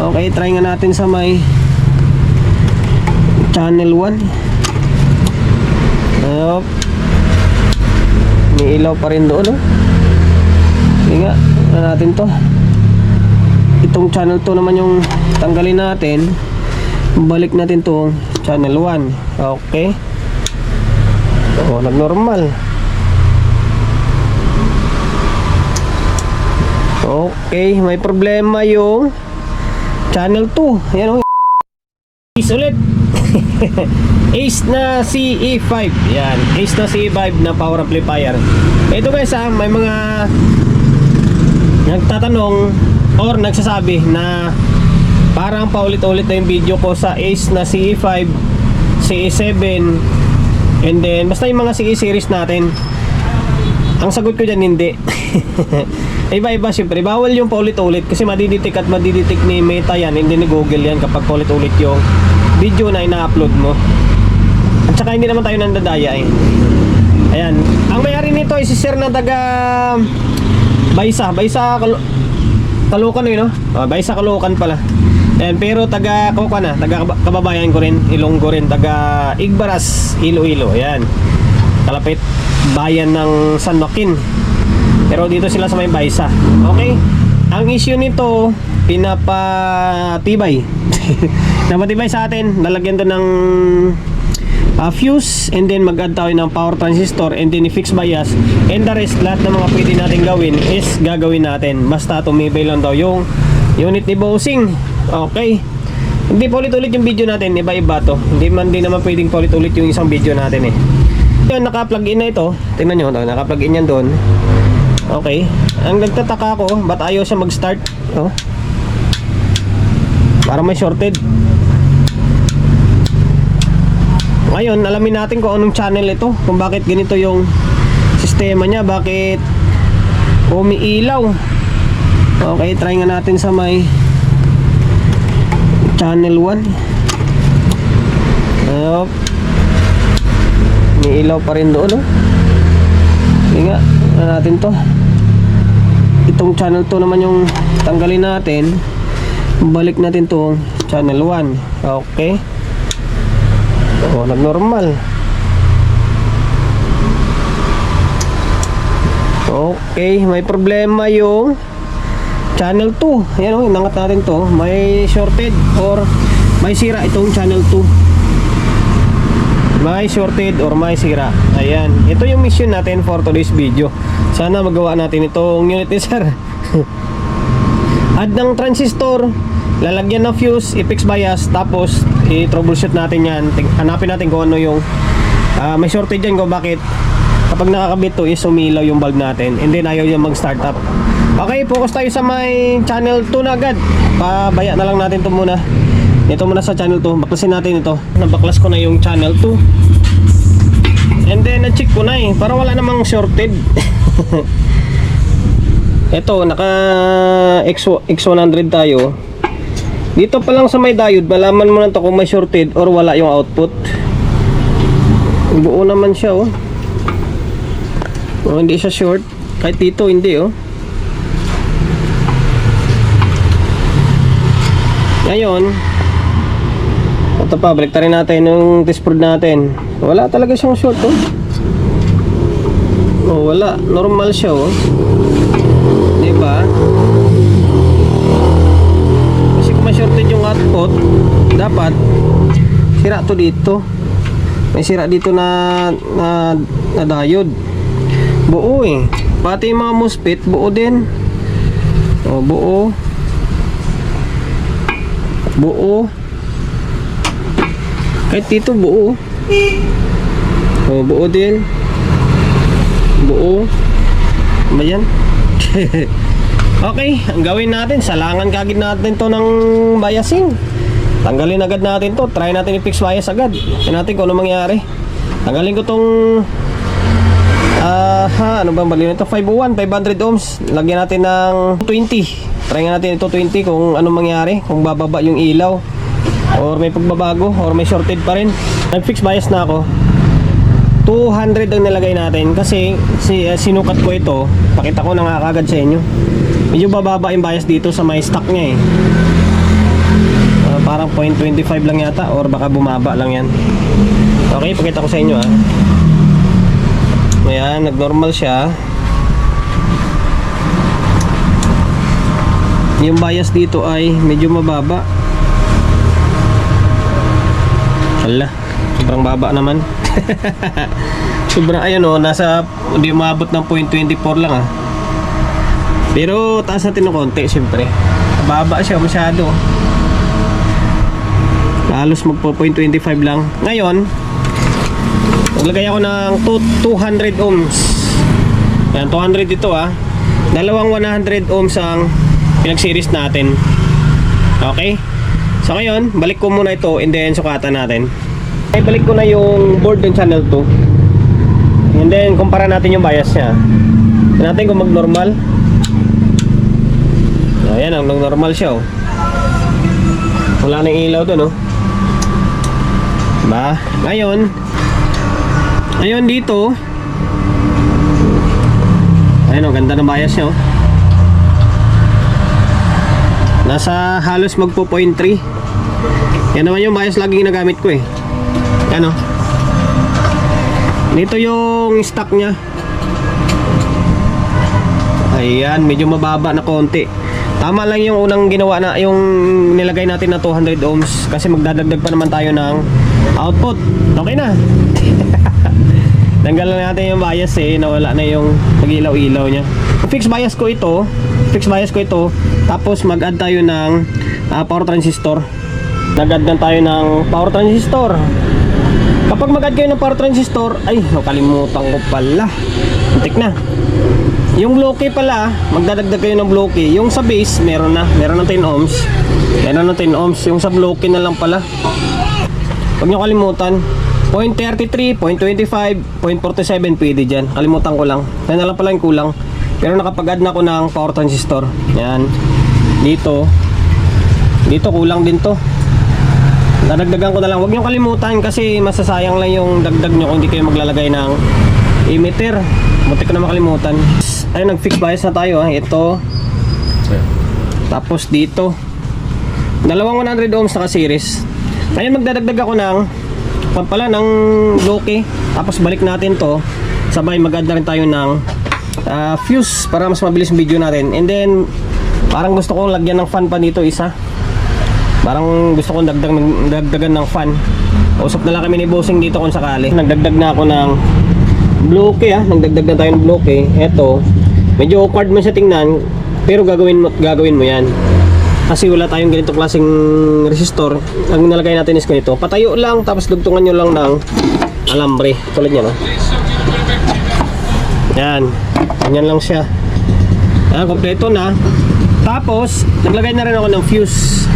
Okay, try nga natin sa may channel 1. May ilaw pa rin doon, no? Sige nga, natin to. Itong channel 2 naman yung tanggalin natin. Balik natin to channel 1. Okay. Nag-normal. Okay, may problema yung channel 2. Ayan o. Ace ulit. Ace na CE5. Yan, Ace na CE5 na power amplifier. Ito guys, may mga nagtatanong or nagsasabi na parang paulit-ulit na yung video ko sa Ace na CE5, CE7, and then basta yung mga CE series natin. Ang sagot ko dyan, hindi. Iba-iba, syempre bawal yung paulit-ulit kasi madiditik at madiditik ni Meta yan, hindi ni Google yan kapag paulit-ulit yung video na ina-upload mo. At saka hindi naman tayo nandadaya eh. Ayan, ang may-ari nito ay si Sir na taga Baysa Caloocan no? Baysa Caloocan pala. Ayan, pero taga kababayan ko rin, Ilonggo rin, taga Igbaras, Iloilo. Ayan, kalapit bayan ng San Joaquin. Pero dito sila sa may Baysa. Okay, ang issue nito, pinapatibay napatibay sa atin, lalagyan to ng fuse, and then mag-add tayo ng power transistor, and then i-fix bias, and the rest, lahat ng mga pwede natin gawin is gagawin natin, basta tumibay lang daw yung unit ni bossing. Okay, hindi paulit-ulit yung video natin, iba-iba to, hindi naman pwedeng paulit-ulit yung isang video natin eh. Yun, naka-plug in na ito, tingnan nyo, naka-plug in yan doon. Okay, ang nagtataka ko, ba't ayaw siya mag-start? Parang may shorted. Ngayon, alamin natin kung anong channel ito, kung bakit ganito yung sistema niya, bakit umiilaw. Okay, try nga natin sa may channel 1. May ilaw pa rin doon, no? Sige nga, natin to. Itong channel 2 naman yung tanggalin natin. Balik natin to channel 1. Okay. Nag-normal. Okay, may problema yung channel 2. Ayan o, inangat natin to. May shorted or may sira itong channel 2. May shorted or may sira. Ayan, ito yung mission natin for today's video. Sana magawa natin itong unit ni sir. Add ng transistor, lalagyan ng fuse, i-fix bias, tapos i-troubleshoot natin yan. Hanapin natin kung ano yung may shortage dyan, kung bakit kapag nakakabit to is umilaw yung bulb natin, and then ayaw yung mag-start up. Okay, focus tayo sa may channel 2 na agad. Pabaya na lang natin to muna. Ito muna sa channel 2, baklasin natin ito. Nabaklas ko na yung channel 2, and then na-check ko na para wala namang shorted. Ito, naka X100 tayo. Dito pa lang sa may diode, malaman mo na to kung may shorted or wala yung output. Buo naman siya hindi siya short. Kahit dito hindi Ngayon, ito pa, balik rin natin yung test probe natin. Wala talaga siyang short wala, normal siya diba? Kasi kung may shorted yung output, dapat sira to dito. May sira dito na diode. Buo pati yung mga MOSFET buo din. Buo. Kahit dito buo. Buo din. Buo. Ba yan? Okay, ang gawin natin, salangan kagad natin to ng biasing. Tanggalin agad natin to. Try natin i-fix bias agad. Tingnan natin kung ano mangyari. Tanggalin ko tong ano bang bali nito? 501, 500 ohms. Lagyan natin ng 20. Try natin ito 20 kung ano mangyari, kung bababa yung ilaw or may pagbabago or may shorted pa rin. Nag-fix bias na ako. 200 ang nilagay natin kasi sinukat ko ito. Pakita ko na nga kagad sa inyo. Medyo bababa yung bias dito sa may stock niya parang 0.25 lang yata, or baka bumaba lang yan. Okay, pakita ko sa inyo ah. Ayan, nag-normal siya. Yung bias dito ay medyo mababa. Hala, sobrang baba naman. Sobrang, ayun oh, nasa, hindi umabot ng 0.24 lang ah. Pero taas natin ng konti, siyempre. Baba siya masyado. Halos magpo 0.25 lang. Ngayon, naglagay ako ng 200 ohms. Yan, 200 ito ah. Dalawang 100 ohms ang pinag-series natin. Okay? So ngayon, balik ko muna ito and then sukatan natin. Okay, balik ko na yung board ng channel 2. And then, kumpara natin yung bias niya. Tignan natin kung mag-normal. Ayan, ang normal siya oh. Wala nang ilaw doon oh. Diba? Ngayon dito, ayun oh, ganda ng bias niya oh. Nasa halos magpo 0.3. Yan naman yung bias laging ginagamit ko eh. Yan oh. Dito yung stock niya. Ayan, medyo mababa na konti. Tama lang yung unang ginawa na, yung nilagay natin na 200 ohms. Kasi magdadagdag pa naman tayo ng output. Okay na. Tanggal na natin yung bias eh. Nawala na yung mag-ilaw-ilaw niya. Fixed bias ko ito. Tapos mag-add tayo ng power transistor. Nag-add na tayo ng power transistor. Kapag mag-add kayo ng power transistor, ay, nakalimutan ko pala. Antik na. Yung bloke pala, magdadagdag kayo ng bloke. Yung sa base, meron ng 10 ohms. Meron ng 10 ohms. Yung sa bloke na lang pala. Huwag nyo kalimutan. 0.33, 0.25, 0.47 pwede dyan. Kalimutan ko lang. Yan na lang pala yung kulang. Pero nakapag-add na ako ng power transistor. Yan. Dito kulang din to. Dadagdagan ko na lang. Huwag nyo kalimutan kasi masasayang lang yung dagdag nyo kung hindi kayo maglalagay ng emitter. Muntik ko na makalimutan. Ayun, nag-fix bias na tayo. Ito. Tapos dito. Dalawang 100 ohms naka-series. Ngayon magdadagdag ako ng ng bloke. Tapos balik natin to. Sabay mag-add na rin tayo ng fuse para mas mabilis yung video natin. And then parang gusto kong lagyan ng fan pa dito isa. Parang gusto kong dagdagan ng fan. Usap na lang kami ni Bossing dito kung sakali. Nagdagdag na ako ng bloke nagdagdag na tayo ng bloke. Eto, medyo awkward man siya tingnan, pero gagawin mo yan. Kasi wala tayong ganitong klaseng resistor. Ang nalagay natin is ganito. Patayo lang, tapos dugtungan nyo lang ng alambre. Tulad niya, no? Yan. Ganyan lang siya. Yan, kompleto na. Tapos, naglagay na rin ako ng fuse.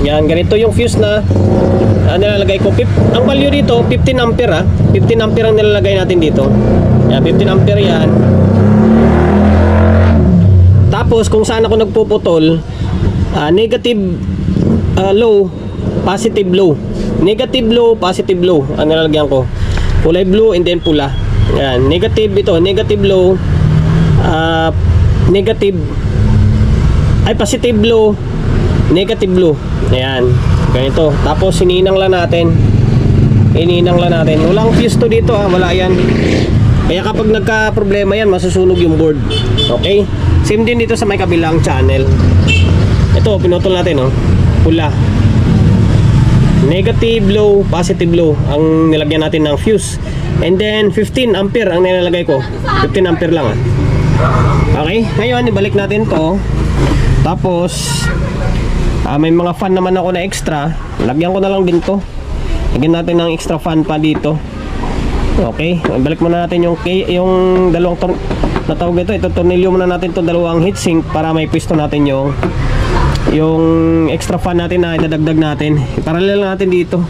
Yan, ganito yung fuse na nilalagay ko. Ang value dito, 15 ampere 15 ampere ang nilalagay natin dito. Yan, 15 ampere yan. Tapos, kung saan ako nagpuputol, negative low, positive low. Negative low, positive low ang nilalagyan ko. Kulay blue and then pula. Yan, negative ito, negative low, positive low, negative blue. Ayan, ganito. Tapos sininang lang natin. Walang fuse to dito wala yan. Kaya kapag nagka-problema yan, masusunog yung board. Okay? Same din dito sa may kabilang channel. Ito, pinutol natin pula. Negative low, positive low ang nilagyan natin ng fuse. And then 15 ampere ang nilalagay ko. 15 ampere lang Okay, ngayon ibalik natin to. Tapos may mga fan naman ako na extra. Lagyan ko na lang din to. Lagyan natin ng extra fan pa dito. Okay, balik muna natin yung dalawang natawag ito tornilyo muna natin to, dalawang heatsink para may pisto natin yung extra fan natin na idadagdag natin. Parallel natin dito.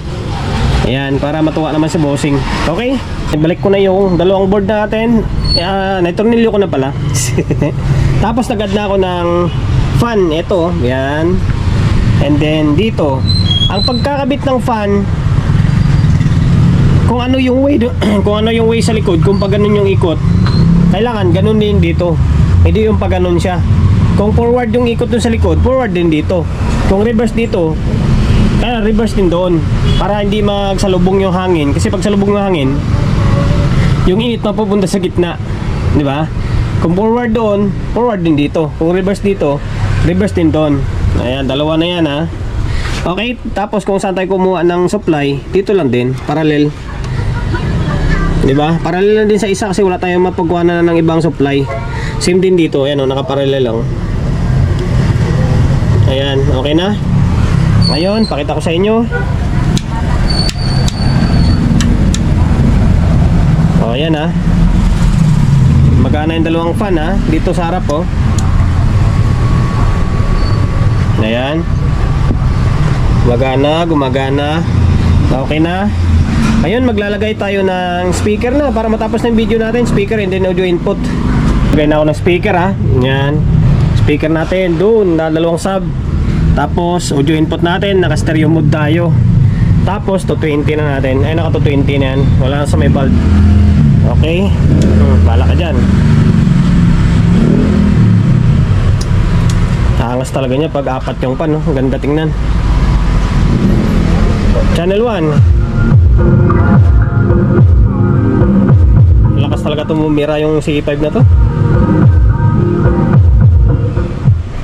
Ayan, para matuwa naman si Bossing. Okay, ibalik ko na yung dalawang board natin. Naitornilyo ko na pala. Tapos nag-add na ako ng fan. Ito, yan. And then dito, ang pagkakabit ng fan, kung ano yung way sa likod, kung pag ganun yung ikot, kailangan ganun din dito. Hindi yung pag ganun siya. Kung forward yung ikot dun sa likod, forward din dito. Kung reverse dito, Kaya reverse din doon para hindi magsalubong yung hangin, kasi pag salubong yung hangin, yung init mapupunta sa gitna, di ba? Kung forward doon, forward din dito. Kung reverse dito, reverse din doon. Ayan, dalawa na yan ha. Okay, tapos kung saan tayo kumuha ng supply, dito lang din, parallel. Di ba? Parallel lang din sa isa kasi wala tayong mapagkuha na ng ibang supply. Same din dito, ayan o, nakaparallel lang. Ayan, okay na. Ngayon, pakita ko sa inyo. O, ayan ha. Magana yung dalawang fan ha, dito sa harap oh. Ayan. Gumagana. Okay na. Ngayon maglalagay tayo ng speaker na para matapos ng video natin. Speaker and then audio input. Lagay na ako ng speaker ha. Ayan. Speaker natin doon, dalawang sub. Tapos audio input natin, naka stereo mode tayo. Tapos 220 na natin. Ay naka 220 na yan. Wala na sa may bulb. Okay. Bala ka dyan. Angas talaga niya pag apat yung pan, no? Ganda tingnan. Channel 1. Lakas talaga tumumira yung CE5 na to.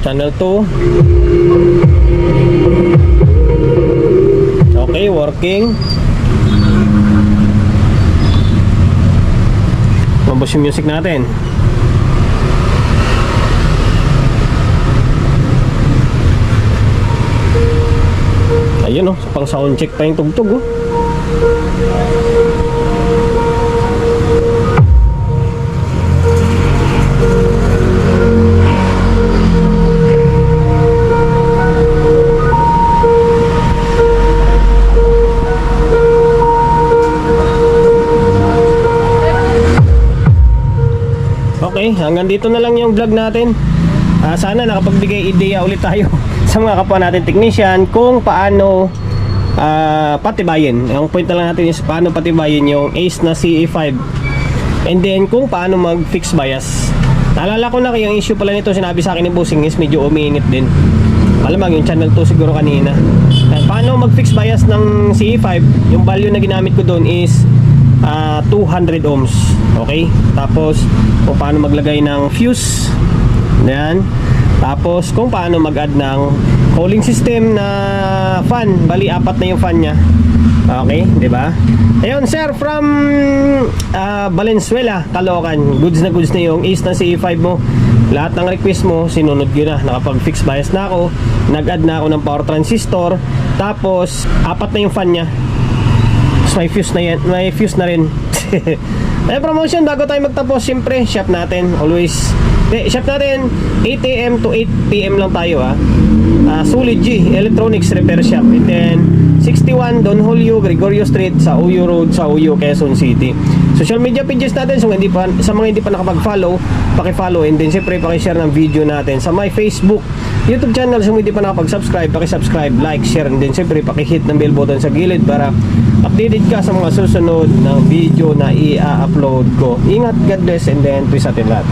Channel 2. Okay, working. Mabos yung music natin. Ayun oh, pang sound check pa yung tugtog oh. Okay, hanggang dito na lang yung vlog natin. Sana nakapagbigay ideya ulit tayo sa mga kapwa natin technician kung paano patibayin. Ang point na lang natin is paano patibayin yung ACE na CE5, and then kung paano mag fix bias. Naalala ko na yung issue pala nito, sinabi sa akin ni Bossing is medyo umiinit din. Malamang yung channel 2 siguro kanina. Paano mag fix bias ng CE5, yung value na ginamit ko doon is 200 ohms. Okay, tapos kung paano maglagay ng fuse. Yan. Tapos kung paano mag-add ng cooling system na fan. Bali apat na yung fan niya. Okay, 'di ba? Ayun sir, from Valenzuela, Caloocan. Goods na yung ACE na CE5 mo. Lahat ng request mo sinunod ko na. Nakapag-fix bias na ako. Nag-add na ako ng power transistor. Tapos apat na yung fan niya. Tapos may fuse na yan. May fuse na rin. May promotion bago tayo magtapos. Siyempre, shop natin. Always. Shop natin 8 AM to 8 PM lang tayo ha. Solid G Electronics Repair Shop. And then 61 Don Julio Gregorio Street sa Uyo Road sa Uyo, Quezon City. Social media pages natin, so sa mga hindi pa nakapag-follow, paki-follow, and then siyempre paki-share ng video natin sa my Facebook, YouTube channel. So hindi pa nakapag-subscribe, paki-subscribe, like, share, and then siyempre paki-hit ng bell button sa gilid para updated ka sa mga susunod ng video na i-upload ko. Ingat, God bless, and then peace atin lahat.